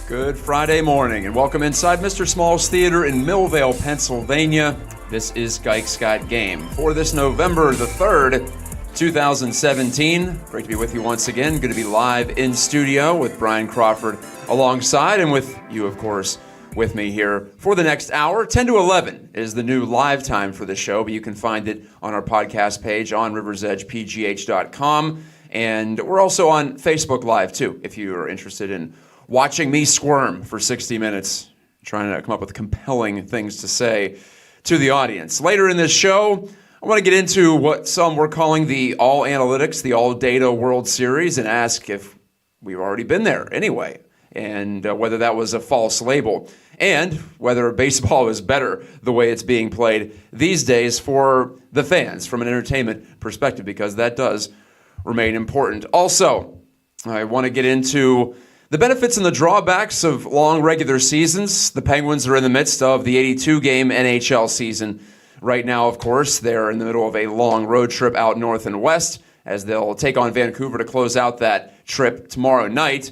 Good Friday morning and welcome inside Mr. Small's Theater in Millvale, Pennsylvania. This is Gike's Got Game for this November the 3rd, 2017. Great to be with you once again. Good to be live in studio with Brian Crawford alongside and with you, of course, with me here for the next hour. 10 to 11 is the new live time for the show, but you can find it on our podcast page on riversedgepgh.com. And we're also on Facebook Live, too, if you are interested in watching me squirm for 60 minutes, trying to come up with compelling things to say to the audience. Later in this show, I want to get into what some were calling the All Analytics, the All Data World Series, and ask if we've already been there anyway, and whether that was a false label, and whether baseball is better the way it's being played these days for the fans from an entertainment perspective, because that does remain important. Also, I want to get into the benefits and the drawbacks of long regular seasons. The Penguins are in the midst of the 82-game NHL season right now, of course. They're in the middle of a long road trip out north and west as they'll take on Vancouver to close out that trip tomorrow night.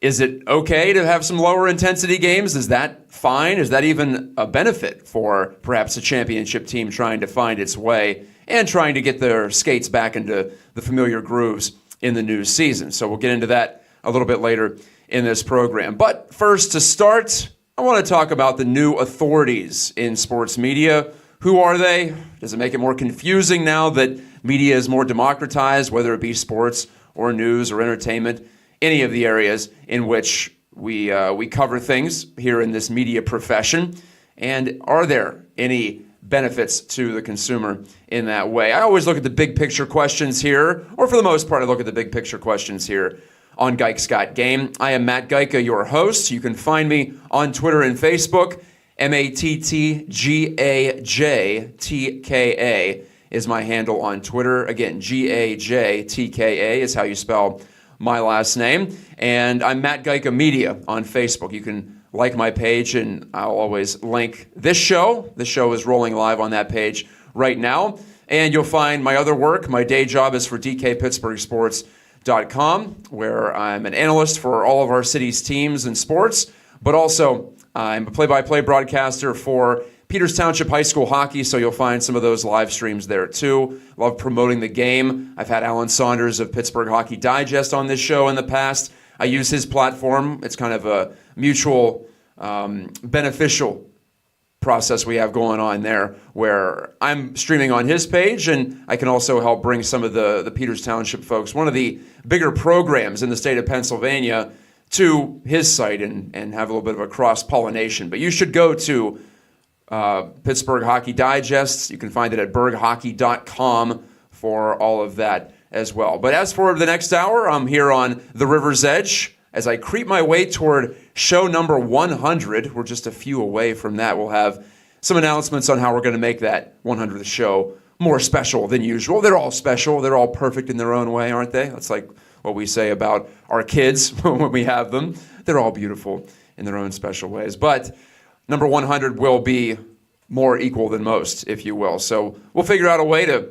Is it okay to have some lower intensity games? Is that fine? Is that even a benefit for perhaps a championship team trying to find its way and trying to get their skates back into the familiar grooves in the new season? So we'll get into that a little bit later in this program. But first, to start, I want to talk about the new authorities in sports media. Who are they? Does it make it more confusing now that media is more democratized, whether it be sports or news or entertainment, any of the areas in which we cover things here in this media profession? And are there any benefits to the consumer in that way? I always look at the big picture questions here, or for the most part, I look at the big picture questions here on Gike's Got Game. I am Matt Gajka, your host. You can find me on Twitter and Facebook. MattGajtka is my handle on Twitter. Again, Gajtka is how you spell my last name. And I'm Matt Gajka Media on Facebook. You can like my page, and I'll always link this show. The show is rolling live on that page right now. And you'll find my other work. My day job is for DKPittsburghSports.com, where I'm an analyst for all of our city's teams and sports, but also I'm a play-by-play broadcaster for Peters Township High School hockey, so you'll find some of those live streams there too. Love promoting the game. I've had Alan Saunders of Pittsburgh Hockey Digest on this show in the past. I use his platform. It's kind of a mutual beneficial process we have going on there, where I'm streaming on his page, and I can also help bring some of the Peters Township folks, one of the bigger programs in the state of Pennsylvania, to his site and have a little bit of a cross-pollination. But you should go to Pittsburgh Hockey Digest. You can find it at berghockey.com for all of that as well. But as for the next hour, I'm here on the River's Edge as I creep my way toward show number 100. We're just a few away from that. We'll have some announcements on how we're going to make that 100th show more special than usual. They're all special. They're all perfect in their own way, aren't they? That's like what we say about our kids when we have them. They're all beautiful in their own special ways. But number 100 will be more equal than most, if you will. So we'll figure out a way to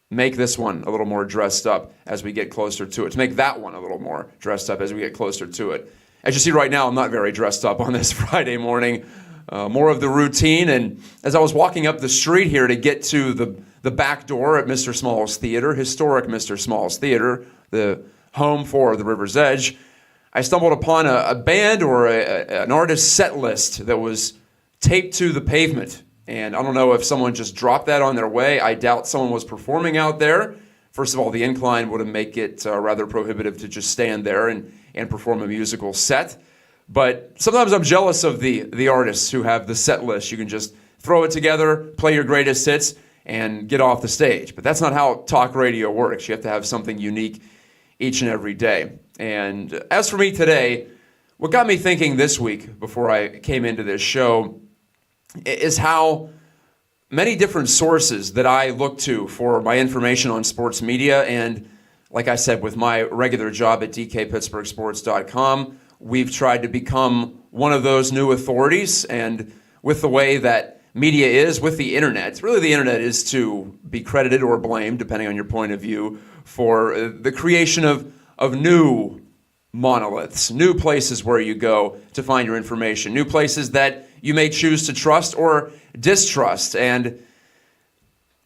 make this one a little more dressed up as we get closer to it, to make that one a little more dressed up as we get closer to it. As you see right now, I'm not very dressed up on this Friday morning, more of the routine. And as I was walking up the street here to get to the back door at Mr. Small's Theater, historic Mr. Small's Theater, the home for the River's Edge, I stumbled upon a band or an artist set list that was taped to the pavement. And I don't know if someone just dropped that on their way. I doubt someone was performing out there. First of all, the incline would make it rather prohibitive to just stand there and perform a musical set. But sometimes I'm jealous of the artists who have the set list. You can just throw it together, play your greatest hits, and get off the stage. But that's not how talk radio works. You have to have something unique each and every day. And as for me today, what got me thinking this week before I came into this show is how many different sources that I look to for my information on sports media. And like I said, with my regular job at DKPittsburghSports.com, we've tried to become one of those new authorities. And with the way that media is, with the internet, really the internet is to be credited or blamed, depending on your point of view, for the creation of new monoliths, new places where you go to find your information, new places that you may choose to trust or distrust. And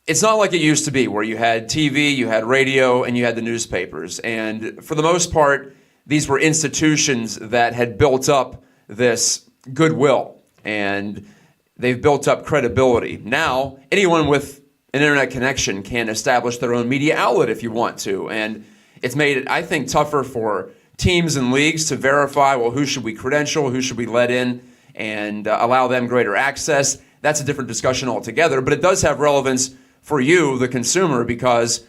it's not like it used to be, where you had TV, you had radio, and you had the newspapers. And for the most part, these were institutions that had built up this goodwill, and they've built up credibility. Now, anyone with an internet connection can establish their own media outlet if you want to. And it's made it, I think, tougher for teams and leagues to verify, well, who should we credential, who should we let in, and allow them greater access. That's a different discussion altogether, but it does have relevance for you, the consumer, because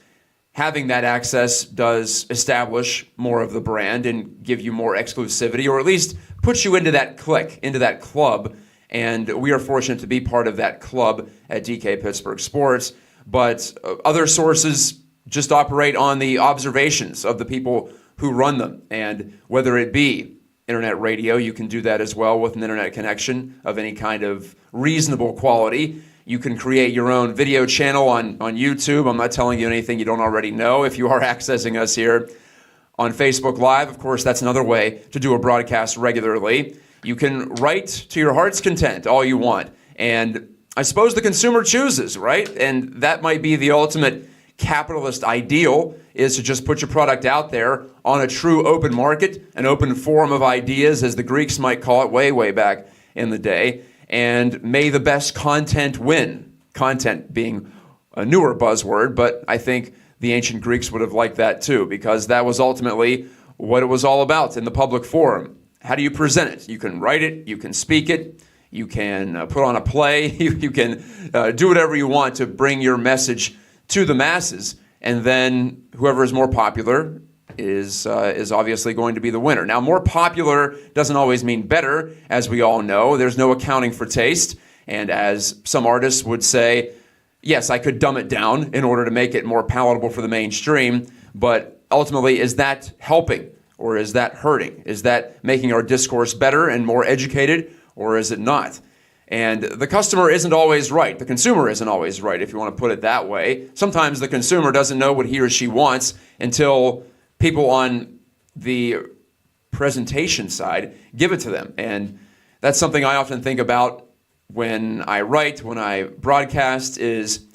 having that access does establish more of the brand and give you more exclusivity, or at least put you into that clique, into that club. And we are fortunate to be part of that club at DK Pittsburgh Sports. But other sources just operate on the observations of the people who run them. And whether it be internet radio, you can do that as well with an internet connection of any kind of reasonable quality. You can create your own video channel on YouTube. I'm not telling you anything you don't already know if you are accessing us here on Facebook Live. Of course, that's another way to do a broadcast regularly. You can write to your heart's content all you want. And I suppose the consumer chooses, right? And that might be the ultimate capitalist ideal, is to just put your product out there on a true open market, an open forum of ideas, as the Greeks might call it way back in the day. And may the best content win. Content being a newer buzzword, but I think the ancient Greeks would have liked that too, because that was ultimately what it was all about in the public forum. How do you present it? You can write it, you can speak it, you can put on a play, you can do whatever you want to bring your message to the masses, and then whoever is more popular is obviously going to be the winner. Now, more popular doesn't always mean better, as we all know. There's no accounting for taste, and as some artists would say, yes, I could dumb it down in order to make it more palatable for the mainstream, but ultimately, is that helping, or is that hurting? Is that making our discourse better and more educated, or is it not? And the customer isn't always right. The consumer isn't always right, if you want to put it that way. Sometimes the consumer doesn't know what he or she wants until people on the presentation side give it to them. And that's something I often think about when I write, when I broadcast, is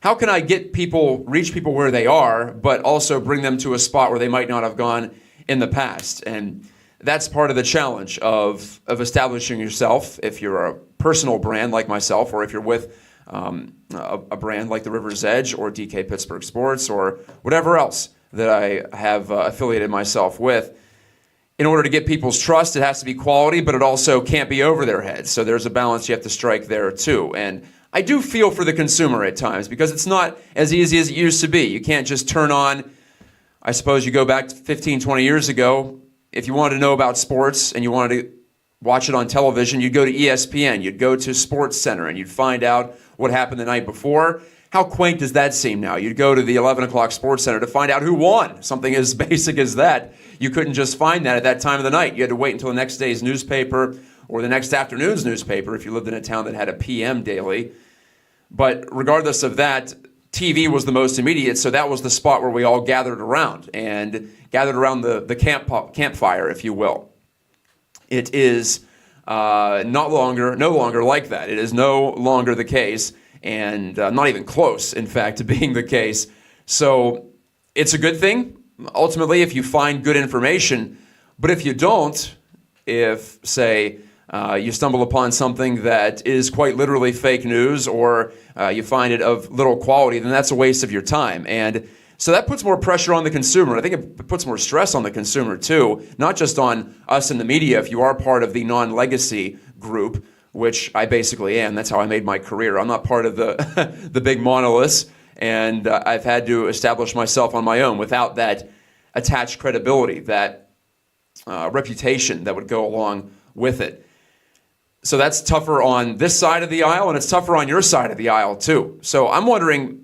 how can I get people, reach people where they are, but also bring them to a spot where they might not have gone in the past. And that's part of the challenge of establishing yourself, if you're a personal brand like myself, or if you're with a brand like the River's Edge or DK Pittsburgh Sports or whatever else that I have affiliated myself with. In order to get people's trust, it has to be quality, but it also can't be over their heads. So there's a balance you have to strike there too. And I do feel for the consumer at times, because it's not as easy as it used to be. You can't just turn on, I suppose you go back to 15, 20 years ago, if you wanted to know about sports and you wanted to watch it on television, you'd go to ESPN, you'd go to Sports Center, and you'd find out what happened the night before. How quaint does that seem now? You'd go to the 11 o'clock Sports Center to find out who won. Something as basic as that. You couldn't just find that at that time of the night. You had to wait until the next day's newspaper or the next afternoon's newspaper if you lived in a town that had a PM daily. But regardless of that, TV was the most immediate, so that was the spot where we all gathered around, and gathered around the campfire, if you will. It is no longer like that. It is no longer the case, and not even close, in fact, to being the case. So it's a good thing, ultimately, if you find good information. But if you don't, if, say, you stumble upon something that is quite literally fake news, or you find it of little quality, then that's a waste of your time. And so that puts more pressure on the consumer. I think it puts more stress on the consumer too, not just on us in the media. If you are part of the non-legacy group, which I basically am, that's how I made my career. I'm not part of the the big monoliths, and I've had to establish myself on my own without that attached credibility, that reputation that would go along with it. So that's tougher on this side of the aisle, and it's tougher on your side of the aisle too. So I'm wondering,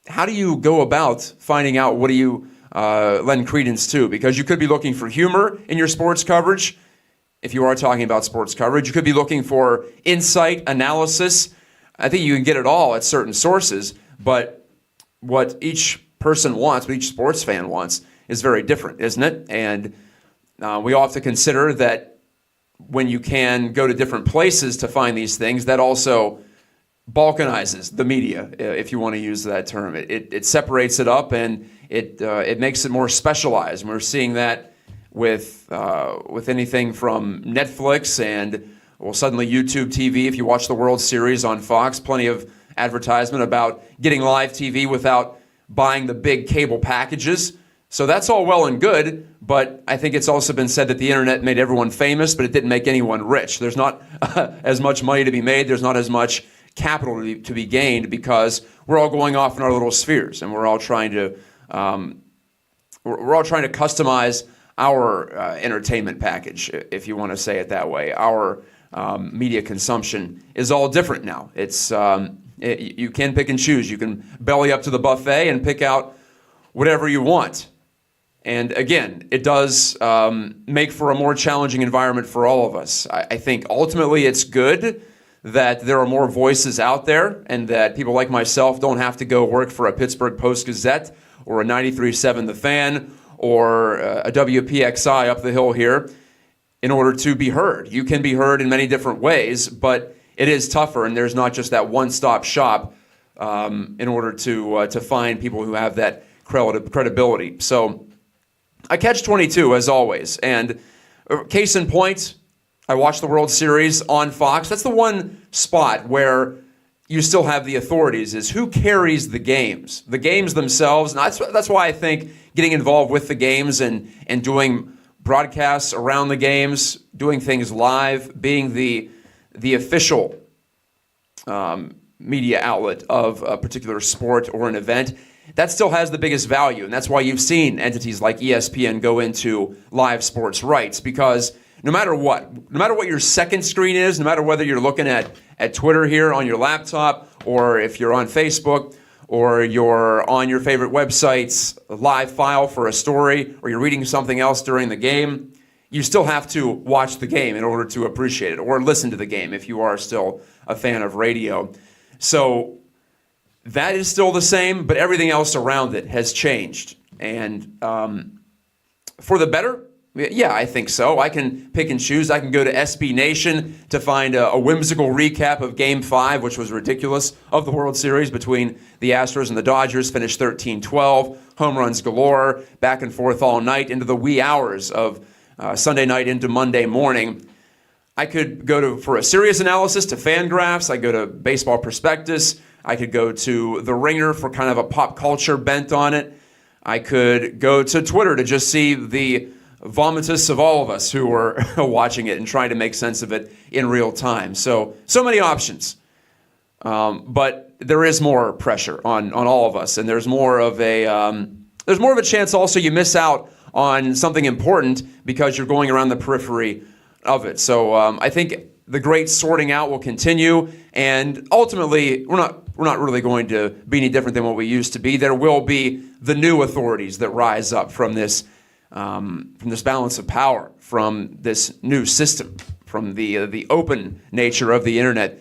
how do you go about finding out what do you lend credence to? Because you could be looking for humor in your sports coverage, if you are talking about sports coverage. You could be looking for insight, analysis. I think you can get it all at certain sources, but what each person wants, what each sports fan wants, is very different, isn't it? And we all have to consider that when you can go to different places to find these things, that also balkanizes the media, if you want to use that term. It separates it up, and it makes it more specialized. And we're seeing that with anything from Netflix and, well, suddenly YouTube TV. If you watch the World Series on Fox, plenty of advertisement about getting live TV without buying the big cable packages. So that's all well and good, but I think it's also been said that the internet made everyone famous, but it didn't make anyone rich. There's not as much money to be made. There's not as much capital to be gained, because we're all going off in our little spheres, and we're all trying to customize our entertainment package, if you want to say it that way. Our media consumption is all different now. It's you can pick and choose. You can belly up to the buffet and pick out whatever you want. And again, it does make for a more challenging environment for all of us. I think ultimately it's good that there are more voices out there, and that people like myself don't have to go work for a Pittsburgh Post-Gazette or a 93.7 The Fan or a WPXI up the hill here in order to be heard. You can be heard in many different ways, but it is tougher, and there's not just that one-stop shop in order to find people who have that credibility. So I catch 22 as always, and case in point, I watched the World Series on Fox. That's the one spot where you still have the authorities, is who carries the games. The games themselves, and that's why I think getting involved with the games and doing broadcasts around the games, doing things live, being the official media outlet of a particular sport or an event, that still has the biggest value. And that's why you've seen entities like ESPN go into live sports rights, because no matter what your second screen is, no matter whether you're looking at Twitter here on your laptop, or if you're on Facebook, or you're on your favorite website's live file for a story, or you're reading something else during the game, you still have to watch the game in order to appreciate it, or listen to the game if you are still a fan of radio. So that is still the same, but everything else around it has changed. And for the better? Yeah, I think so. I can pick and choose. I can go to SB Nation to find a whimsical recap of Game 5, which was ridiculous, of the World Series between the Astros and the Dodgers. Finished 13-12, home runs galore, back and forth all night into the wee hours of Sunday night into Monday morning. I could go for a serious analysis to Fangraphs. I go to Baseball Prospectus. I could go to The Ringer for kind of a pop culture bent on it. I could go to Twitter to just see the vomitus of all of us who were watching it and trying to make sense of it in real time. So many options. But there is more pressure on all of us, and there's more of a chance also you miss out on something important because you're going around the periphery of it. So I think the great sorting out will continue, and ultimately we're not really going to be any different than what we used to be. There will be the new authorities that rise up from this balance of power, from this new system, from the open nature of the internet.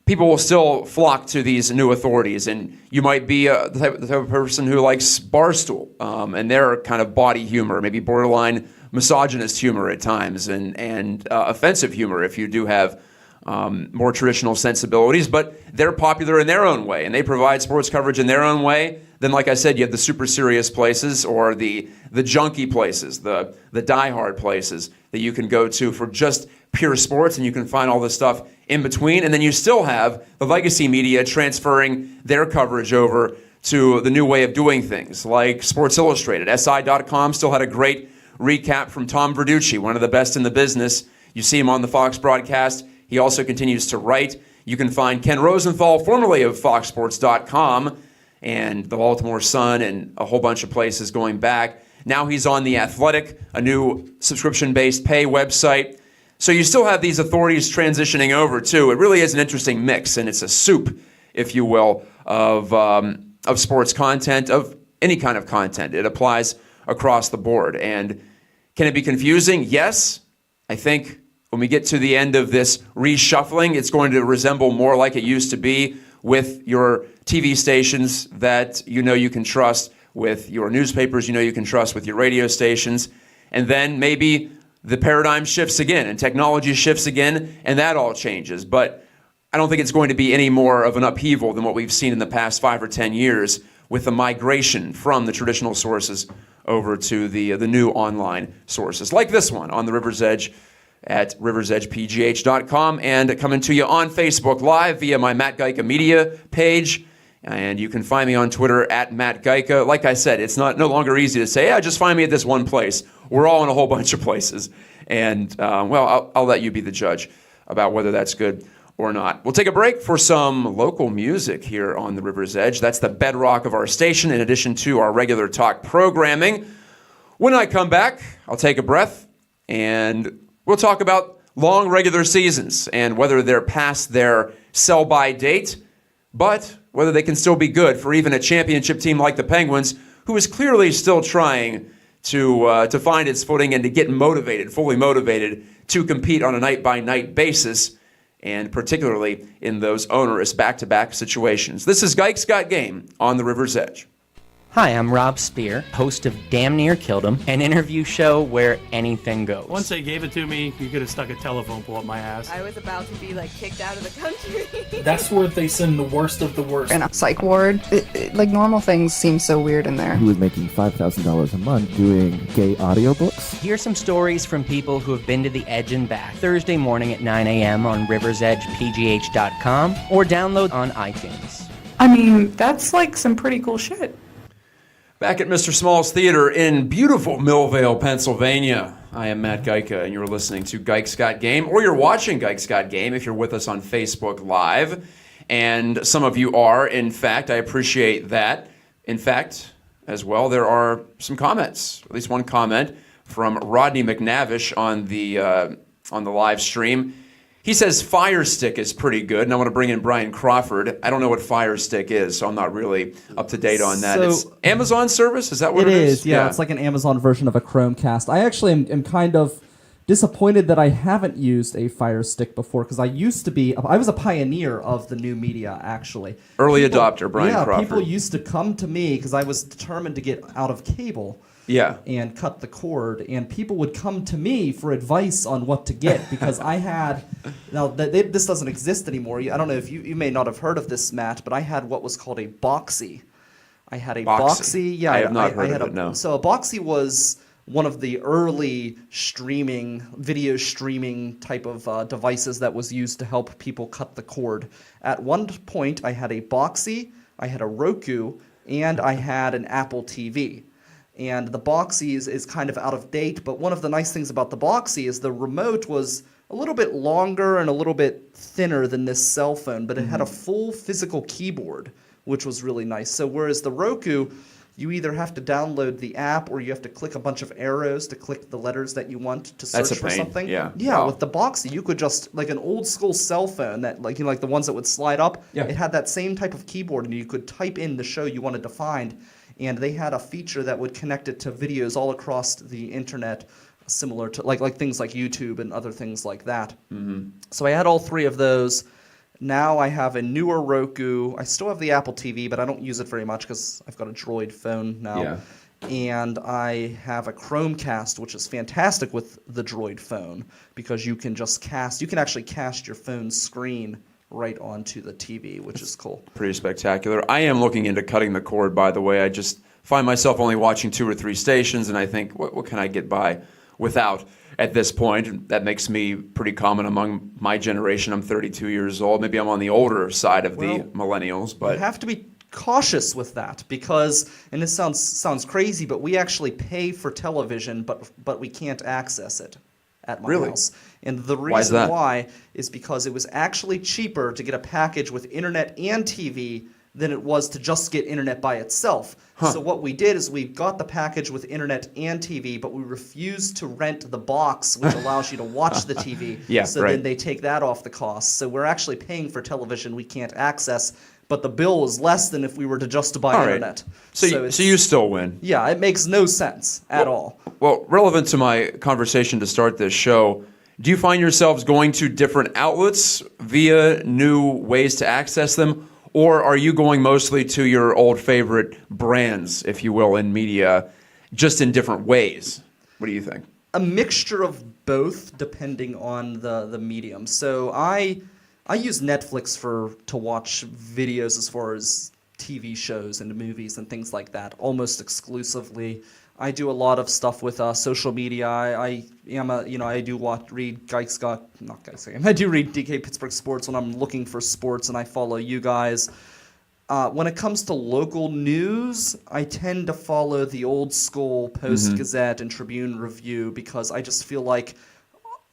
People will still flock to these new authorities, and you might be the type of person who likes Barstool and their kind of body humor, maybe borderline misogynist humor at times, and offensive humor if you do have more traditional sensibilities, but they're popular in their own way, and they provide sports coverage in their own way. Then, like I said, you have the super serious places, or the junky places, the diehard places that you can go to for just pure sports, and you can find all this stuff in between. And then you still have the legacy media transferring their coverage over to the new way of doing things, like Sports Illustrated. SI.com still had a great recap from Tom Verducci, one of the best in the business. You see him on the Fox broadcast. He also continues to write. You can find Ken Rosenthal, formerly of FoxSports.com, and the Baltimore Sun, and a whole bunch of places going back. Now he's on The Athletic, a new subscription-based pay website. So you still have these authorities transitioning over, too. It really is an interesting mix, and it's a soup, if you will, of sports content, of any kind of content. It applies across the board. And can it be confusing? Yes. I think when we get to the end of this reshuffling, it's going to resemble more like it used to be, with your TV stations that you know you can trust, with your newspapers you know you can trust, with your radio stations. And then maybe the paradigm shifts again and technology shifts again, and that all changes. But I don't think it's going to be any more of an upheaval than what we've seen in the past 5 or 10 years with the migration from the traditional sources over to the new online sources, like this one on the River's Edge at riversedgepgh.com, and coming to you on Facebook Live via my Matt Geica Media page. And you can find me on Twitter at Matt Geica. Like I said, it's no longer easy to say, just find me at this one place. We're all in a whole bunch of places. And, I'll let you be the judge about whether that's good or not. We'll take a break for some local music here on the River's Edge. That's the bedrock of our station, in addition to our regular talk programming. When I come back, I'll take a breath, and we'll talk about long regular seasons and whether they're past their sell-by date, but whether they can still be good for even a championship team like the Penguins, who is clearly still trying to find its footing and to get motivated, fully motivated, to compete on a night-by-night basis, and particularly in those onerous back-to-back situations. This is Geics Got Game on the River's Edge. Hi, I'm Rob Spear, host of Damn Near Killed 'Em, an interview show where anything goes. Once they gave it to me, you could have stuck a telephone pole up my ass. I was about to be kicked out of the country. That's where they send the worst of the worst. In a psych ward, normal things seem so weird in there. Who was making $5,000 a month doing gay audiobooks. Hear some stories from people who have been to the Edge and back. Thursday morning at 9 a.m. on riversedgepgh.com or download on iTunes. I mean, that's some pretty cool shit. Back at Mr. Small's Theater in beautiful Millvale, Pennsylvania. I am Matt Geica, and you're listening to Geics Got Game, or you're watching Geics Got Game if you're with us on Facebook Live. And some of you are, in fact. I appreciate that. In fact, as well, there are some comments, at least one comment from Rodney McNavish on the live stream. He says Fire Stick is pretty good, and I want to bring in Brian Crawford. I don't know what Fire Stick is, so I'm not really up to date on that. It's Amazon service? Is that what it is? Yeah, it's like an Amazon version of a Chromecast. I actually am kind of disappointed that I haven't used a Fire Stick before, because I was a pioneer of the new media, actually. Early adopter, Brian Crawford. Yeah, people used to come to me, because I was determined to get out of cable. Yeah. And cut the cord, and people would come to me for advice on what to get, because I had, this doesn't exist anymore. I don't know if you may not have heard of this, Matt, but I had what was called a Boxy. I had a Boxy. Yeah, I have not heard of it, no. So a Boxy was one of the early video streaming type of devices that was used to help people cut the cord. At one point, I had a Boxy, I had a Roku, and I had an Apple TV. And the Boxy is kind of out of date, but one of the nice things about the Boxy is the remote was a little bit longer and a little bit thinner than this cell phone, but it had a full physical keyboard, which was really nice. So whereas the Roku, you either have to download the app or you have to click a bunch of arrows to click the letters that you want to search for something. Yeah. Wow. With the Boxy, you could just, like an old school cell phone that, like the ones that would slide up, it had that same type of keyboard, and you could type in the show you wanted to find. And they had a feature that would connect it to videos all across the internet, similar to like things like YouTube and other things like that. Mm-hmm. So I had all three of those. Now I have a newer Roku. I still have the Apple TV, but I don't use it very much because I've got a Droid phone now. Yeah. And I have a Chromecast, which is fantastic with the Droid phone, because you can actually cast your phone's screen right onto the TV, which is cool. Pretty spectacular. I am looking into cutting the cord, by the way. I just find myself only watching 2 or 3 stations, and I think, what can I get by without at this point? That makes me pretty common among my generation. I'm 32 years old. Maybe I'm on the older side of the millennials, but you have to be cautious with that, because, and this sounds crazy, but we actually pay for television, but we can't access it at my house. And the reason why is because it was actually cheaper to get a package with internet and TV than it was to just get internet by itself. So what we did is we got the package with internet and TV, but we refused to rent the box, which allows you to watch the TV. Then they take that off the cost. So we're actually paying for television we can't access, but the bill is less than if we were to just buy internet. So you still win. Yeah, it makes no sense at all. Well, relevant to my conversation to start this show, do you find yourselves going to different outlets via new ways to access them, or are you going mostly to your old favorite brands, if you will, in media, just in different ways? What do you think? a mixture of both, depending on the medium. So I use Netflix to watch videos as far as TV shows and movies and things like that, almost exclusively. I do a lot of stuff with social media. I do read I do read DK Pittsburgh Sports when I'm looking for sports, and I follow you guys. When it comes to local news, I tend to follow the old school Post-Gazette and Tribune Review because I just feel like,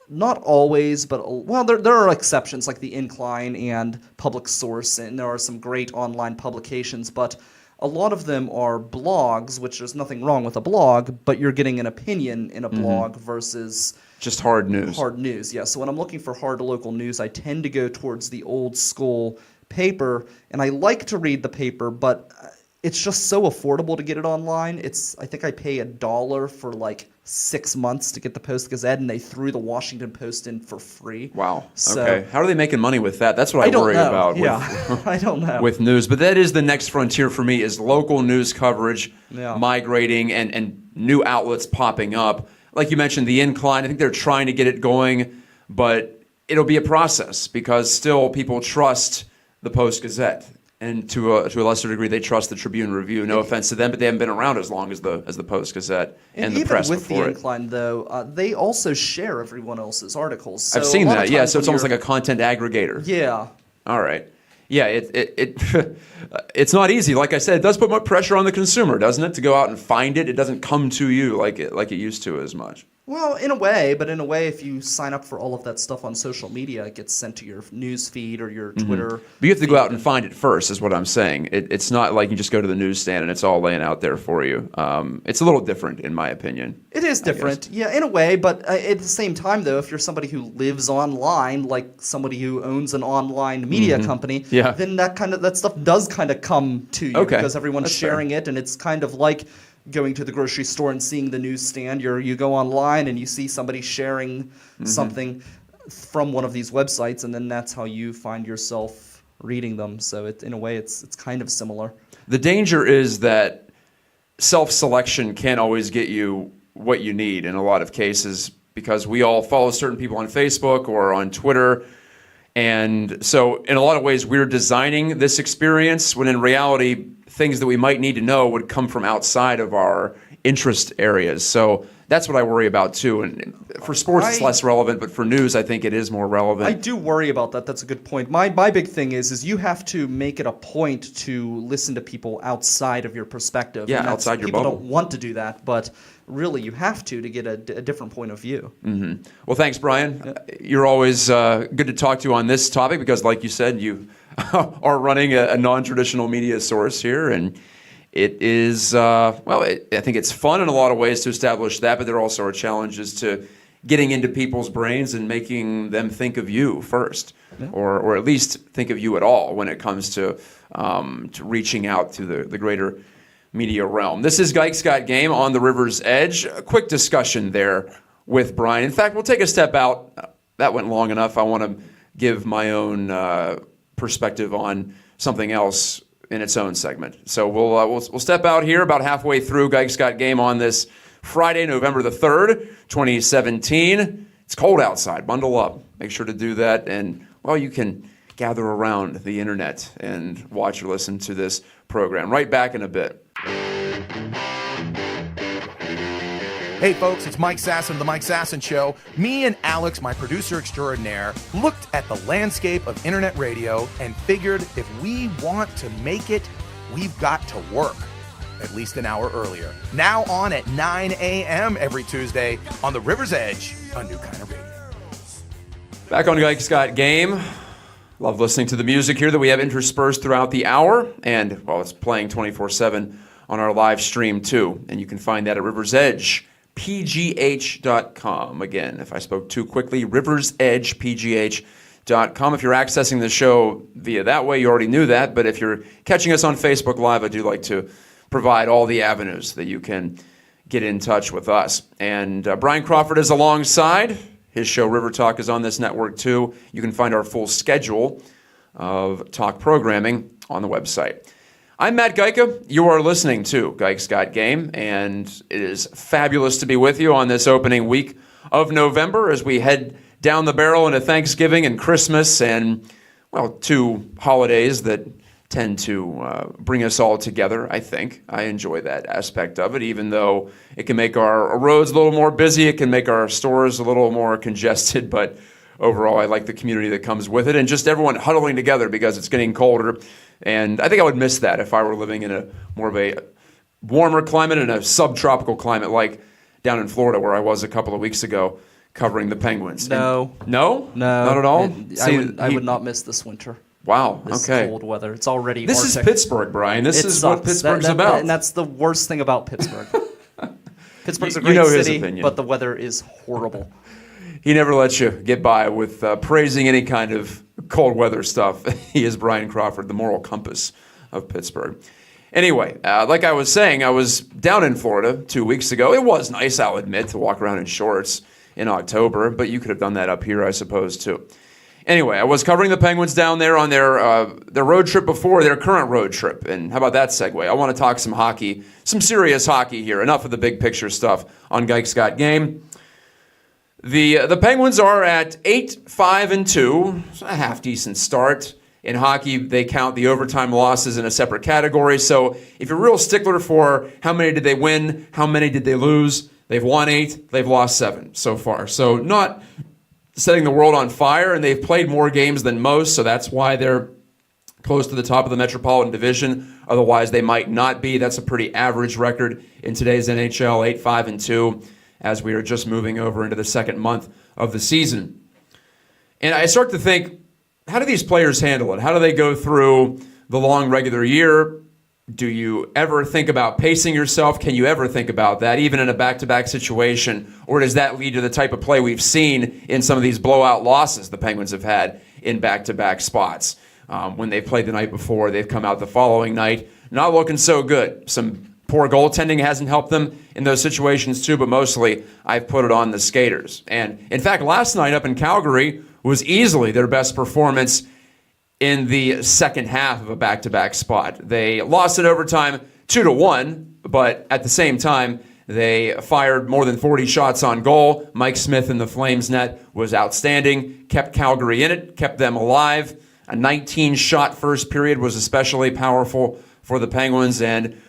not always, but there are exceptions like the Incline and Public Source, and there are some great online publications, but a lot of them are blogs, which there's nothing wrong with a blog, but you're getting an opinion in a blog versus just hard news. Hard news, yeah. So when I'm looking for hard local news, I tend to go towards the old school paper, and I like to read the paper, but it's just so affordable to get it online. I think I pay $1 for like 6 months to get the Post-Gazette, and they threw the Washington Post in for free. Wow. So, okay. How are they making money with that? That's what I worry about. Yeah, I don't know. With news. But that is the next frontier for me, is local news coverage migrating and new outlets popping up. Like you mentioned, the Incline, I think they're trying to get it going, but it'll be a process because still people trust the Post-Gazette. And to a lesser degree, they trust the Tribune Review. No offense to them, but they haven't been around as long as the Post-Gazette and the press before it. Even with the Incline, though, they also share everyone else's articles. So I've seen that, yeah. So it's almost like a content aggregator. Yeah. All right. Yeah, it's not easy. Like I said, it does put more pressure on the consumer, doesn't it, to go out and find it? It doesn't come to you like it used to as much. Well, in a way, if you sign up for all of that stuff on social media, it gets sent to your news feed or your Twitter. But you have to go out and find it first, is what I'm saying. It's not like you just go to the newsstand and it's all laying out there for you. It's a little different, in my opinion. It is different, yeah, in a way. But at the same time, though, if you're somebody who lives online, like somebody who owns an online media company, then that stuff does kind of come to you because everyone's sharing it, and it's kind of like going to the grocery store and seeing the newsstand. You go online and you see somebody sharing something from one of these websites, and then that's how you find yourself reading them. So in a way, it's kind of similar. The danger is that self-selection can't always get you what you need in a lot of cases, because we all follow certain people on Facebook or on Twitter. And so in a lot of ways, we're designing this experience when in reality, things that we might need to know would come from outside of our interest areas. So that's what I worry about too. And for sports, it's less relevant, but for news, I think it is more relevant. I do worry about that. That's a good point. My big thing is you have to make it a point to listen to people outside of your perspective. Yeah, outside your bubble. People don't want to do that, but really you have to get a different point of view. Mm-hmm. Well, thanks, Brian. Yeah. You're always good to talk to on this topic because, like you said, you are running a non-traditional media source here, and it is, I think it's fun in a lot of ways to establish that, but there also are challenges to getting into people's brains and making them think of you first, or at least think of you at all when it comes to reaching out to the greater media realm. This is Geiks Got Game on the River's Edge. A quick discussion there with Brian. In fact, we'll take a step out. That went long enough. I want to give my own perspective on something else in its own segment. So we'll step out here about halfway through Geiks Got Game on this Friday, November the 3rd, 2017. It's cold outside. Bundle up. Make sure to do that. And, well, you can gather around the internet and watch or listen to this program. Right back in a bit. Hey folks, it's Mike Sasson of The Mike Sasson Show. Me and Alex, my producer extraordinaire, looked at the landscape of internet radio and figured if we want to make it, we've got to work. At least an hour earlier. Now on at 9 a.m. every Tuesday on the River's Edge, a new kind of radio. Back on Geiks Got Game. Love listening to the music here that we have interspersed throughout the hour. And, well, it's playing 24/7 on our live stream too. And you can find that at River's Edge. PGH.com. Again, if I spoke too quickly, riversedgepgh.com. If you're accessing the show via that way, you already knew that. But if you're catching us on Facebook Live, I do like to provide all the avenues that you can get in touch with us. And Brian Crawford is alongside. His show, River Talk, is on this network too. You can find our full schedule of talk programming on the website. I'm Matt Geika. You are listening to Geik's Got Game, and it is fabulous to be with you on this opening week of November as we head down the barrel into Thanksgiving and Christmas and, well, 2 holidays that tend to bring us all together, I think. I enjoy that aspect of it, even though it can make our roads a little more busy, it can make our stores a little more congested, but overall I like the community that comes with it and just everyone huddling together because it's getting colder. And I think I would miss that if I were living in a more of a warmer climate and a subtropical climate like down in Florida where I was a couple of weeks ago covering the Penguins. No. No? No. Not at all? I would not miss this winter. Wow, This okay. cold weather. It's already This Arctic. is Pittsburgh, Brian. This It is what sucks. Pittsburgh's That- about. And that's the worst thing about Pittsburgh. Pittsburgh's a You great know his city, opinion. but the weather is horrible. He never lets you get by with praising any kind of cold weather stuff. He is Brian Crawford, the moral compass of Pittsburgh. Anyway, like I was saying, I was down in Florida 2 weeks ago. It was nice, I'll admit, to walk around in shorts in October, but you could have done that up here, I suppose, too. Anyway, I was covering the Penguins down there on their road trip before their current road trip. And how about that segue? I want to talk some hockey, some serious hockey here. Enough of the big picture stuff on Geik's Got Game. The Penguins are at 8-5-2, a half-decent start. In hockey, they count the overtime losses in a separate category. So if you're a real stickler for how many did they win, how many did they lose, they've won 8, they've lost 7 so far. So not setting the world on fire, and they've played more games than most, so that's why they're close to the top of the Metropolitan Division. Otherwise, they might not be. That's a pretty average record in today's NHL, 8-5-2, as we are just moving over into the second month of the season. And I start to think, how do these players handle it? How do they go through the long regular year? Do you ever think about pacing yourself? Can you ever think about that, even in a back-to-back situation? Or does that lead to the type of play we've seen in some of these blowout losses the Penguins have had in back-to-back spots? When they've played the night before, they've come out the following night not looking so good. Some poor goaltending hasn't helped them in those situations too, but mostly I've put it on the skaters. And in fact, last night up in Calgary was easily their best performance in the second half of a back-to-back spot. They lost in overtime 2-1, but at the same time, they fired more than 40 shots on goal. Mike Smith in the Flames net was outstanding, kept Calgary in it, kept them alive. A 19-shot first period was especially powerful for the Penguins, and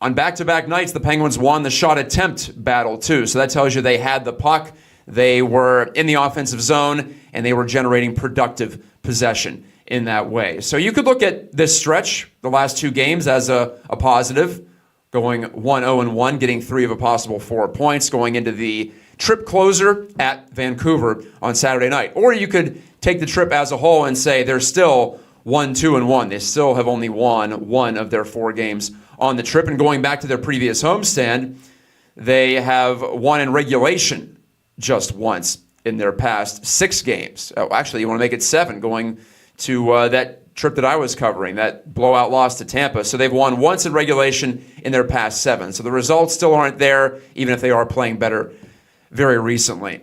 on back-to-back nights, the Penguins won the shot attempt battle too, so that tells you they had the puck, they were in the offensive zone, and they were generating productive possession in that way. So you could look at this stretch, the last 2 games, as a positive, going 1-0-1, getting 3 of a possible 4 points, going into the trip closer at Vancouver on Saturday night. Or you could take the trip as a whole and say they're still 1-2-1. They still have only won 1 of their 4 games on the trip. And going back to their previous homestand, they have won in regulation just once in their past 6 games. Oh, actually, you want to make it 7, going to that trip that I was covering, that blowout loss to Tampa. So they've won once in regulation in their past 7. So the results still aren't there, even if they are playing better very recently.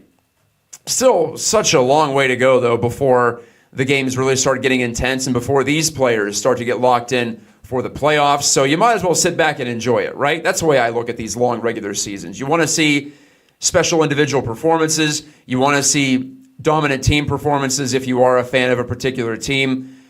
Still such a long way to go, though, before the games really start getting intense and before these players start to get locked in for the playoffs. So you might as well sit back and enjoy it, right? That's the way I look at these long regular seasons. You want to see special individual performances. You want to see dominant team performances if you are a fan of a particular team.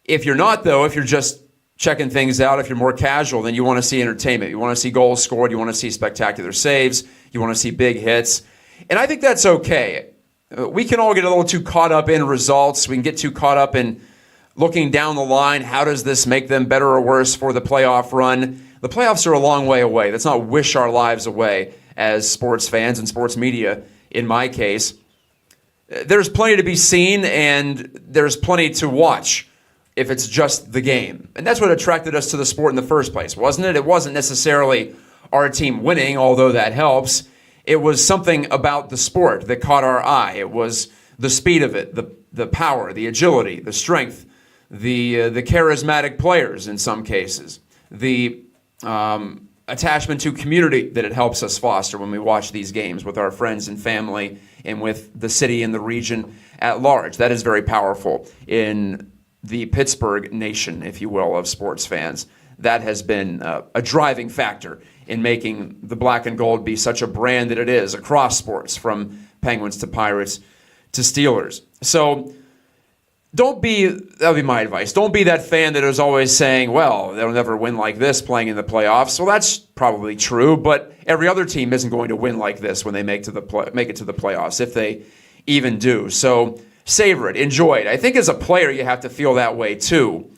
If you're not, though, if you're just checking things out, if you're more casual, then you want to see entertainment. You want to see goals scored. You want to see spectacular saves. You want to see big hits. And I think that's okay. We can all get a little too caught up in results. We can get too caught up in looking down the line. How does this make them better or worse for the playoff run? The playoffs are a long way away. Let's not wish our lives away as sports fans and sports media, in my case. There's plenty to be seen, and there's plenty to watch if it's just the game. And that's what attracted us to the sport in the first place, wasn't it? It wasn't necessarily our team winning, although that helps. It was something about the sport that caught our eye. It was the speed of it, the power, the agility, the strength, the charismatic players in some cases, the attachment to community that it helps us foster when we watch these games with our friends and family and with the city and the region at large. That is very powerful in the Pittsburgh nation, if you will, of sports fans. that has been a driving factor in making the black and gold be such a brand that it is across sports, from Penguins to Pirates to Steelers. So that would be my advice. Don't be that fan that is always saying, well, they'll never win like this playing in the playoffs. Well, that's probably true, but every other team isn't going to win like this when they make it to the playoffs, if they even do. So savor it, enjoy it. I think as a player, you have to feel that way too,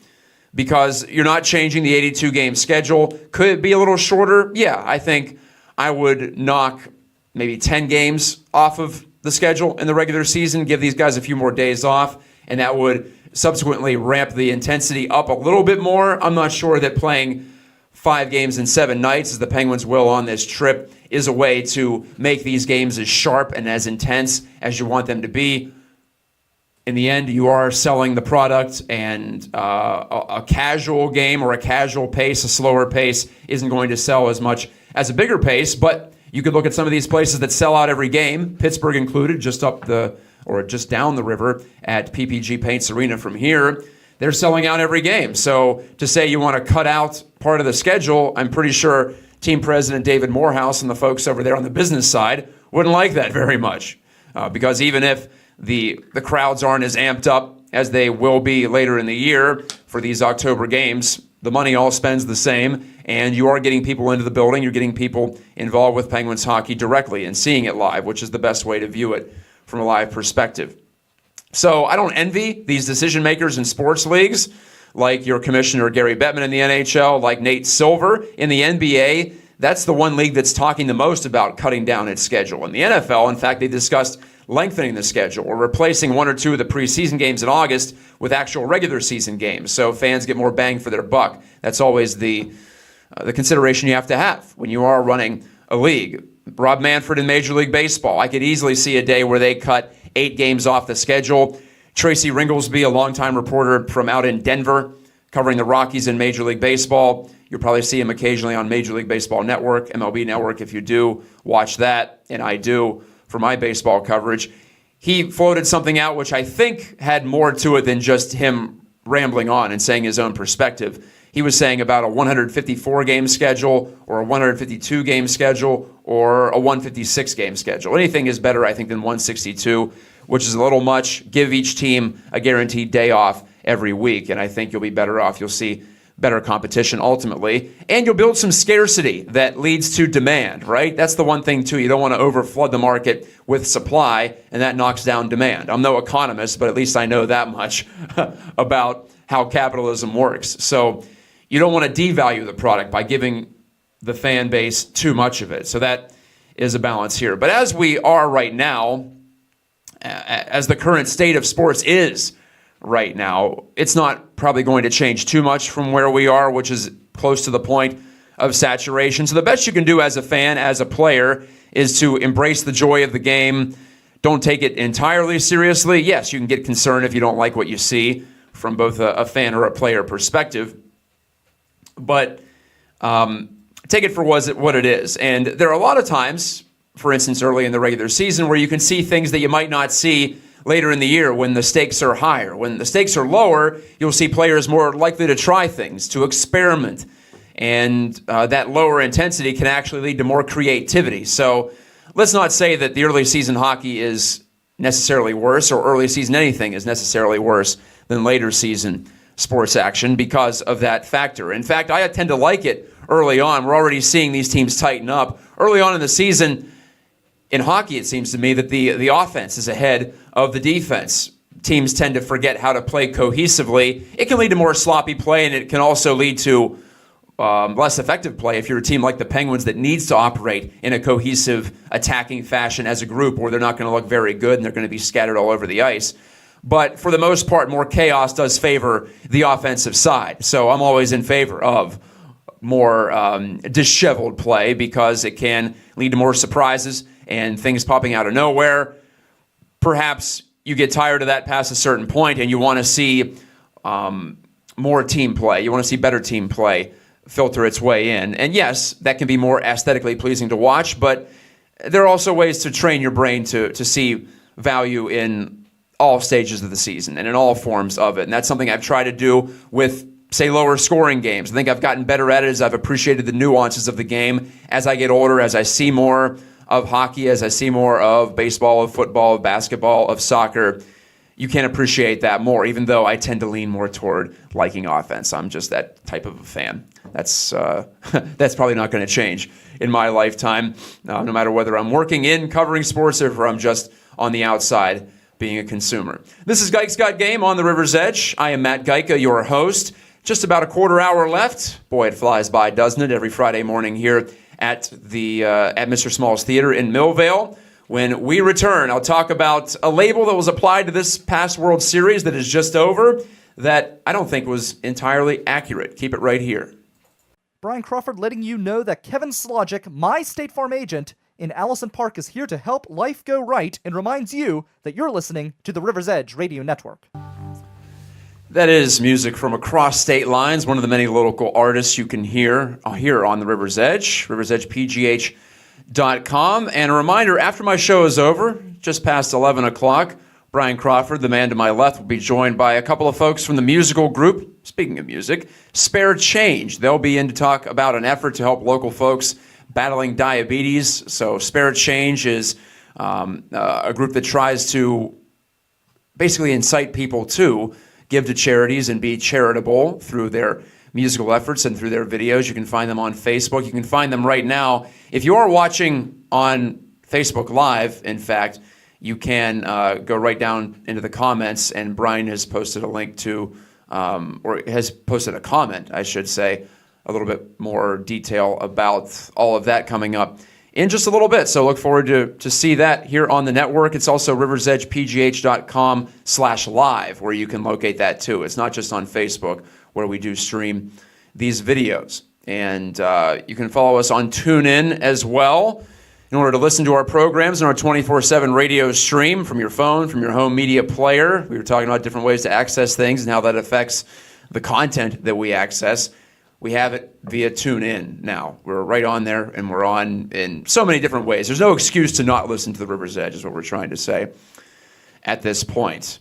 because you're not changing the 82-game schedule. Could it be a little shorter? Yeah, I think I would knock maybe 10 games off of the schedule in the regular season, give these guys a few more days off, and that would subsequently ramp the intensity up a little bit more. I'm not sure that playing 5 games in 7 nights, as the Penguins will on this trip, is a way to make these games as sharp and as intense as you want them to be. In the end, you are selling the product, and a casual game or a casual pace, a slower pace, isn't going to sell as much as a bigger pace. But you could look at some of these places that sell out every game, Pittsburgh included, just down the river at PPG Paints Arena from here. They're selling out every game. So to say you want to cut out part of the schedule, I'm pretty sure team president David Morehouse and the folks over there on the business side wouldn't like that very much. Because even if the crowds aren't as amped up as they will be later in the year for these October games, the money all spends the same, and you are getting people into the building. You're getting people involved with Penguins hockey directly and seeing it live, which is the best way to view it from a live perspective. So I don't envy these decision makers in sports leagues, like your commissioner Gary Bettman in the NHL, like Nate Silver in the NBA. That's the one league that's talking the most about cutting down its schedule. In the NFL, in fact, they discussed lengthening the schedule or replacing 1 or 2 of the preseason games in August with actual regular season games, so fans get more bang for their buck. That's always the consideration you have to have when you are running a league. Rob Manfred in Major League Baseball, I could easily see a day where they cut 8 games off the schedule. Tracy Ringlesby, a longtime reporter from out in Denver, covering the Rockies in Major League Baseball. You'll probably see him occasionally on Major League Baseball Network, MLB Network, if you do watch that, and I do for my baseball coverage. He floated something out which I think had more to it than just him rambling on and saying his own perspective. He was saying about a 154-game schedule or a 152-game schedule or a 156-game schedule. Anything is better, I think, than 162, which is a little much. Give each team a guaranteed day off every week, and I think you'll be better off. You'll see better competition ultimately, and you'll build some scarcity that leads to demand, right? That's the one thing, too. You don't want to overflood the market with supply, and that knocks down demand. I'm no economist, but at least I know that much about how capitalism works. So you don't want to devalue the product by giving the fan base too much of it. So that is a balance here. But as we are right now, as the current state of sports is right now, it's not probably going to change too much from where we are, which is close to the point of saturation. So the best you can do as a fan, as a player, is to embrace the joy of the game. Don't take it entirely seriously. Yes, you can get concerned if you don't like what you see from both a fan or a player perspective. But take it for what it is. And there are a lot of times, for instance, early in the regular season, where you can see things that you might not see later in the year when the stakes are higher. When the stakes are lower, you'll see players more likely to try things, to experiment. And that lower intensity can actually lead to more creativity. So let's not say that the early season hockey is necessarily worse, or early season anything is necessarily worse than later season sports action because of that factor. In fact, I tend to like it early on. We're already seeing these teams tighten up. Early on in the season, in hockey, it seems to me that the offense is ahead of the defense. Teams tend to forget how to play cohesively. It can lead to more sloppy play, and it can also lead to less effective play if you're a team like the Penguins that needs to operate in a cohesive attacking fashion as a group, where they're not going to look very good and they're going to be scattered all over the ice. But for the most part, more chaos does favor the offensive side. So I'm always in favor of more disheveled play because it can lead to more surprises and things popping out of nowhere. Perhaps you get tired of that past a certain point and you want to see more team play. You want to see better team play filter its way in. And yes, that can be more aesthetically pleasing to watch, but there are also ways to train your brain to see value in all stages of the season and in all forms of it. And that's something I've tried to do with say, lower scoring games. I think I've gotten better at it as I've appreciated the nuances of the game as I get older, as I see more of hockey, as I see more of baseball, of football, of basketball, of soccer. You can appreciate that more, even though I tend to lean more toward liking offense. I'm just that type of a fan. That's probably not going to change in my lifetime, no matter whether I'm working in covering sports or if I'm just on the outside being a consumer. This is Gike's Got Game on the River's Edge. I am Matt Geica, your host. Just about a quarter hour left. Boy, it flies by, doesn't it? Every Friday morning here at Mr. Small's Theater in Millvale. When we return, I'll talk about a label that was applied to this past World Series that is just over that I don't think was entirely accurate. Keep it right here. Brian Crawford letting you know that Kevin Slogic, my State Farm agent in Allison Park, is here to help life go right and reminds you that you're listening to the River's Edge Radio Network. That is music from across state lines, one of the many local artists you can hear here on the River's Edge, riversedgepgh.com. And a reminder, after my show is over, just past 11 o'clock, Brian Crawford, the man to my left, will be joined by a couple of folks from the musical group, speaking of music, Spare Change. They'll be in to talk about an effort to help local folks battling diabetes. So Spare Change is a group that tries to basically incite people to give to charities and be charitable through their musical efforts and through their videos. You can find them on Facebook. You can find them right now. If you are watching on Facebook Live, in fact, you can go right down into the comments, and Brian has posted a link to, or has posted a comment, I should say, a little bit more detail about all of that coming up in just a little bit. So look forward to see that here on the network. It's also riversedgepgh.com/live where you can locate that too. It's not just on Facebook where we do stream these videos. And you can follow us on TuneIn as well in order to listen to our programs and our 24/7 radio stream from your phone, from your home media player. We were talking about different ways to access things and how that affects the content that we access. We have it via TuneIn now. We're right on there, and we're on in so many different ways. There's no excuse to not listen to the River's Edge, is what we're trying to say at this point.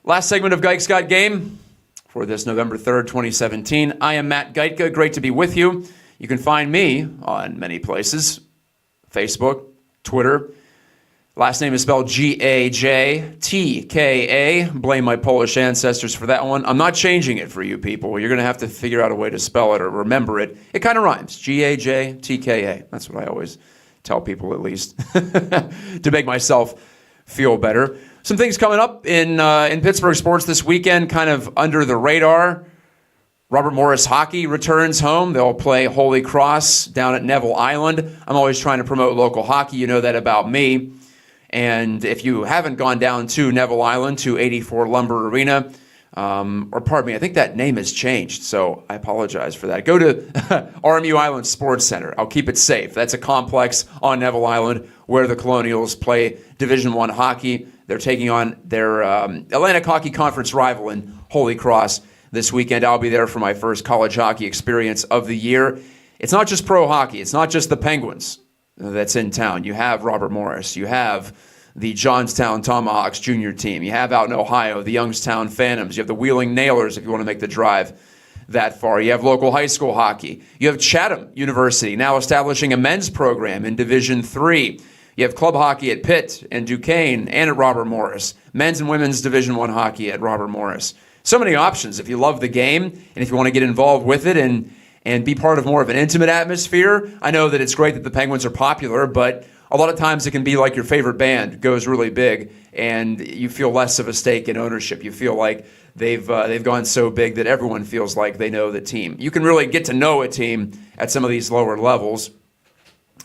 Last segment of Gike's Got Game for this November 3rd, 2017. I am Matt Geica. Great to be with you. You can find me on many places. Facebook, Twitter. Last name is spelled G-A-J-T-K-A. Blame my Polish ancestors for that one. I'm not changing it for you people. You're going to have to figure out a way to spell it or remember it. It kind of rhymes. G-A-J-T-K-A. That's what I always tell people, at least, to make myself feel better. Some things coming up in Pittsburgh sports this weekend, kind of under the radar. Robert Morris Hockey returns home. They'll play Holy Cross down at Neville Island. I'm always trying to promote local hockey. You know that about me. And if you haven't gone down to Neville Island, to 84 Lumber Arena, or pardon me, I think that name has changed, so I apologize for that. Go to RMU Island Sports Center. I'll keep it safe. That's a complex on Neville Island where the Colonials play Division I hockey. They're taking on their Atlantic Hockey Conference rival in Holy Cross this weekend. I'll be there for my first college hockey experience of the year. It's not just pro hockey. It's not just the Penguins that's in town. You have Robert Morris. You have the Johnstown Tomahawks junior team. You have out in Ohio the Youngstown Phantoms. You have the Wheeling Nailers if you want to make the drive that far. You have local high school hockey. You have Chatham University now establishing a men's program in Division III. You have club hockey at Pitt and Duquesne and at Robert Morris. Men's and women's Division I hockey at Robert Morris. So many options if you love the game and if you want to get involved with it and be part of more of an intimate atmosphere. I know that it's great that the Penguins are popular, but a lot of times it can be like your favorite band goes really big and you feel less of a stake in ownership. You feel like they've gone so big that everyone feels like they know the team. You can really get to know a team at some of these lower levels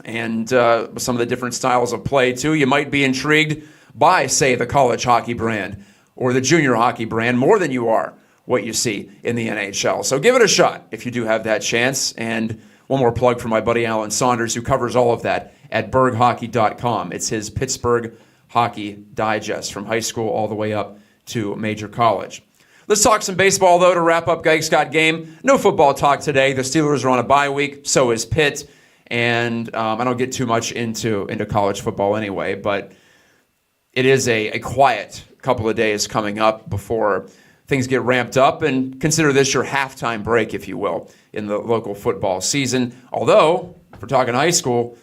and some of the different styles of play too. You might be intrigued by, say, the college hockey brand or the junior hockey brand more than you are what you see in the NHL. So give it a shot if you do have that chance. And one more plug for my buddy Alan Saunders, who covers all of that at berghockey.com. It's his Pittsburgh Hockey Digest from high school all the way up to major college. Let's talk some baseball, though, to wrap up Gike's Got Game. No football talk today. The Steelers are on a bye week. So is Pitt. And I don't get too much into college football anyway, but it is a quiet couple of days coming up before things get ramped up, and consider this your halftime break, if you will, in the local football season. Although, if we're talking high school,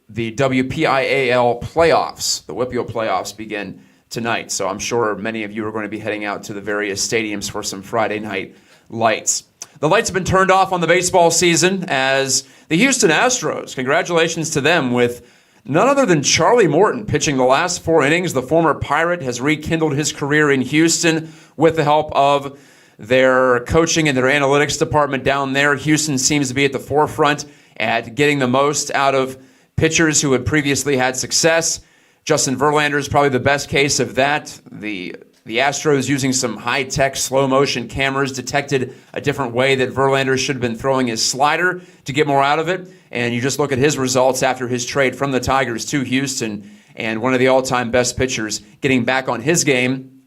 the WPIAL playoffs, the WPIAL playoffs begin tonight. So I'm sure many of you are going to be heading out to the various stadiums for some Friday night lights. The lights have been turned off on the baseball season as the Houston Astros, congratulations to them, with none other than Charlie Morton pitching the last 4 innings. The former Pirate has rekindled his career in Houston with the help of their coaching and their analytics department down there. Houston seems to be at the forefront at getting the most out of pitchers who had previously had success. Justin Verlander is probably the best case of that. The Astros, using some high-tech slow-motion cameras, detected a different way that Verlander should have been throwing his slider to get more out of it. And you just look at his results after his trade from the Tigers to Houston, and one of the all-time best pitchers getting back on his game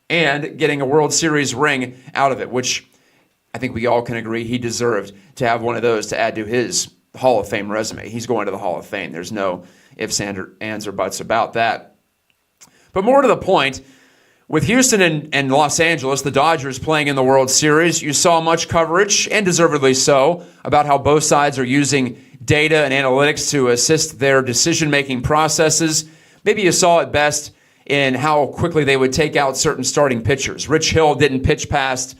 and getting a World Series ring out of it, which I think we all can agree he deserved to have one of those to add to his Hall of Fame resume. He's going to the Hall of Fame. There's no ifs, ands, or buts about that. But more to the point, with Houston and Los Angeles, the Dodgers playing in the World Series, you saw much coverage, and deservedly so, about how both sides are using data and analytics to assist their decision-making processes. Maybe you saw it best in how quickly they would take out certain starting pitchers. Rich Hill didn't pitch past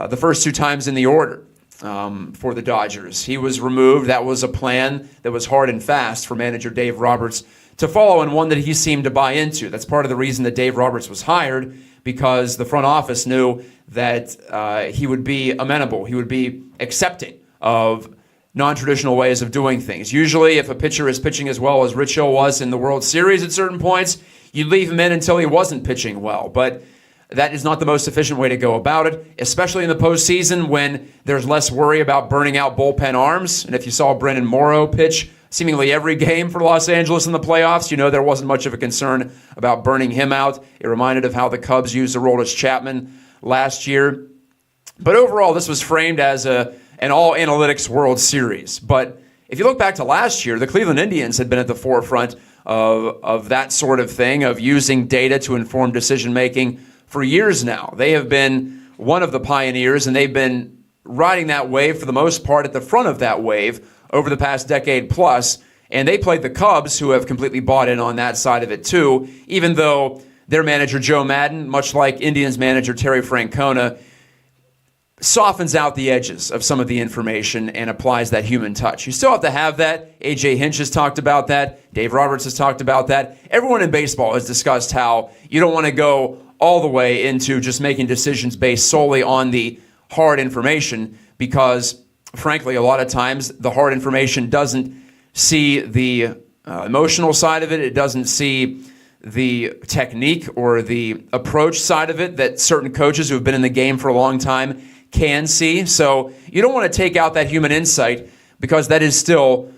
the first 2 times in the order for the Dodgers. He was removed. That was a plan that was hard and fast for manager Dave Roberts to follow, and one that he seemed to buy into. That's part of the reason that Dave Roberts was hired, because the front office knew that he would be amenable, he would be accepting of non-traditional ways of doing things. Usually, if a pitcher is pitching as well as Rich Hill was in the World Series at certain points, you'd leave him in until he wasn't pitching well. But that is not the most efficient way to go about it, especially in the postseason when there's less worry about burning out bullpen arms. And if you saw Brendan Morrow pitch seemingly every game for Los Angeles in the playoffs, you know there wasn't much of a concern about burning him out. It reminded of how the Cubs used Aroldis Chapman last year. But overall, this was framed as an all-analytics World Series. But if you look back to last year, the Cleveland Indians had been at the forefront of that sort of thing, of using data to inform decision-making for years now. They have been one of the pioneers, and they've been riding that wave for the most part at the front of that wave over the past decade plus, and they played the Cubs, who have completely bought in on that side of it too, even though their manager Joe Madden, much like Indians manager Terry Francona, softens out the edges of some of the information and applies that human touch. You still have to have that. A.J. Hinch has talked about that. Dave Roberts has talked about that. Everyone in baseball has discussed how you don't want to go all the way into just making decisions based solely on the hard information, because frankly, a lot of times the hard information doesn't see the emotional side of it. It doesn't see the technique or the approach side of it that certain coaches who have been in the game for a long time can see. So you don't want to take out that human insight, because that is still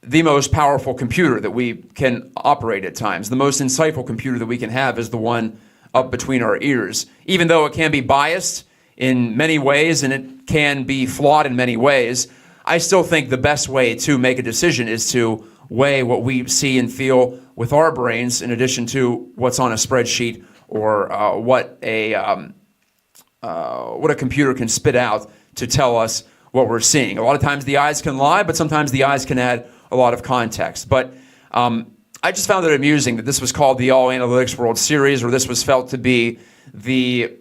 the most powerful computer that we can operate at times. The most insightful computer that we can have is the one up between our ears, even though it can be biased in many ways and it can be flawed in many ways. I still think the best way to make a decision is to weigh what we see and feel with our brains, in addition to what's on a spreadsheet or what a computer can spit out to tell us what we're seeing. A lot of times the eyes can lie, but sometimes the eyes can add a lot of context. But I just found it amusing that this was called the All Analytics World Series, or this was felt to be the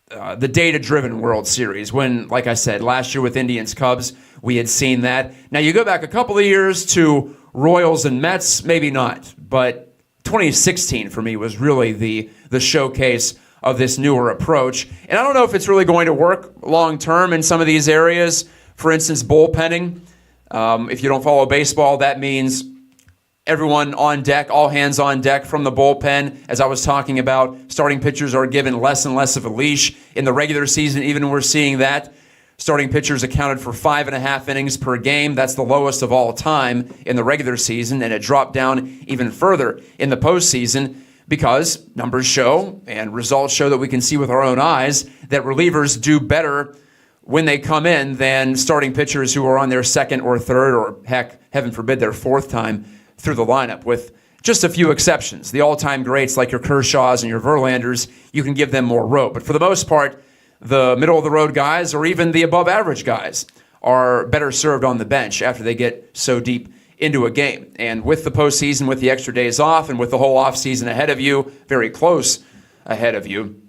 data-driven World Series, when, like I said, last year with Indians-Cubs, we had seen that. Now, you go back a couple of years to Royals and Mets, maybe not, but 2016 for me was really the showcase of this newer approach. And I don't know if it's really going to work long-term in some of these areas. For instance, bullpenning. If you don't follow baseball, that means everyone on deck, all hands on deck from the bullpen. As I was talking about, starting pitchers are given less and less of a leash. In the regular season, even we're seeing that. Starting pitchers accounted for 5.5 innings per game. That's the lowest of all time in the regular season, and it dropped down even further in the postseason, because numbers show and results show that we can see with our own eyes that relievers do better when they come in than starting pitchers who are on their second or third, or heck, heaven forbid, their fourth time through the lineup, with just a few exceptions. The all-time greats like your Kershaws and your Verlanders, you can give them more rope. But for the most part, the middle-of-the-road guys or even the above-average guys are better served on the bench after they get so deep into a game. And with the postseason, with the extra days off, and with the whole offseason ahead of you, very close ahead of you,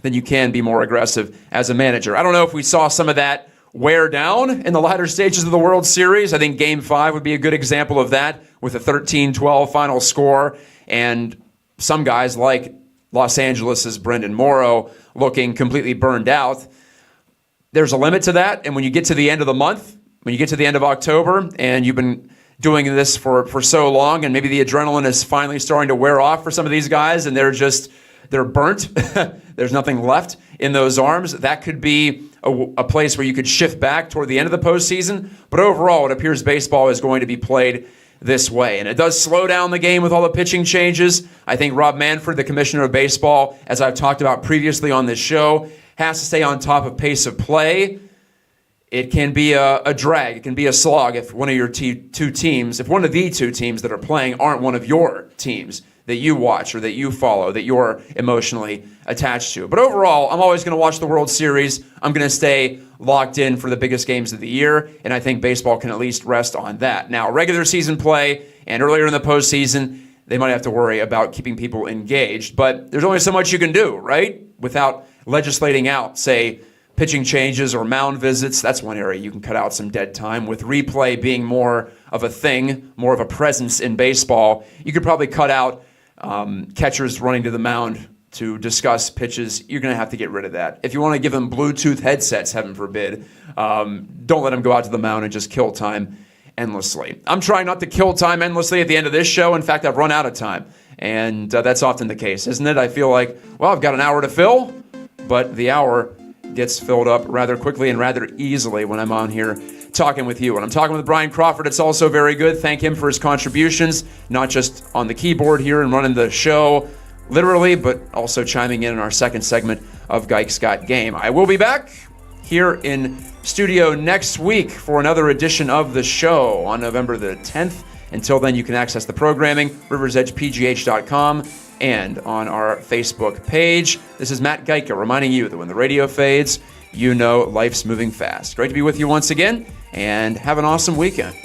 then you can be more aggressive as a manager. I don't know if we saw some of that wear down in the latter stages of the World Series. I think Game 5 would be a good example of that with a 13-12 final score, and some guys like Los Angeles' Brendan Morrow looking completely burned out. There's a limit to that, and when you get to the end of the month, when you get to the end of October, and you've been doing this for so long, and maybe the adrenaline is finally starting to wear off for some of these guys, and they're burnt. There's nothing left in those arms. That could be a place where you could shift back toward the end of the postseason. But overall, it appears baseball is going to be played this way. And it does slow down the game with all the pitching changes. I think Rob Manfred, the commissioner of baseball, as I've talked about previously on this show, has to stay on top of pace of play. It can be a drag. It can be a slog if one of your two teams, if one of the two teams that are playing aren't one of your teams that you watch or that you follow, that you're emotionally attached to. But overall, I'm always going to watch the World Series. I'm going to stay locked in for the biggest games of the year, and I think baseball can at least rest on that. Now, regular season play and earlier in the postseason, they might have to worry about keeping people engaged, but there's only so much you can do, right? Without legislating out, say, pitching changes or mound visits. That's one area you can cut out some dead time. With replay being more of a thing, more of a presence in baseball, you could probably cut out catchers running to the mound to discuss pitches. You're going to have to get rid of that. If you want to give them Bluetooth headsets, heaven forbid, don't let them go out to the mound and just kill time endlessly. I'm trying not to kill time endlessly at the end of this show. In fact, I've run out of time, and that's often the case, isn't it? I feel like, well, I've got an hour to fill, but the hour gets filled up rather quickly and rather easily when I'm on here talking with you. When I'm talking with Brian Crawford, it's also very good. Thank him for his contributions, not just on the keyboard here and running the show literally, but also chiming in our second segment of Gike's Got Game. I will be back here in studio next week for another edition of the show on November the 10th. Until then, you can access the programming, riversedgepgh.com, and on our Facebook page. This is Matt Geica reminding you that when the radio fades, you know life's moving fast. Great to be with you once again, and have an awesome weekend.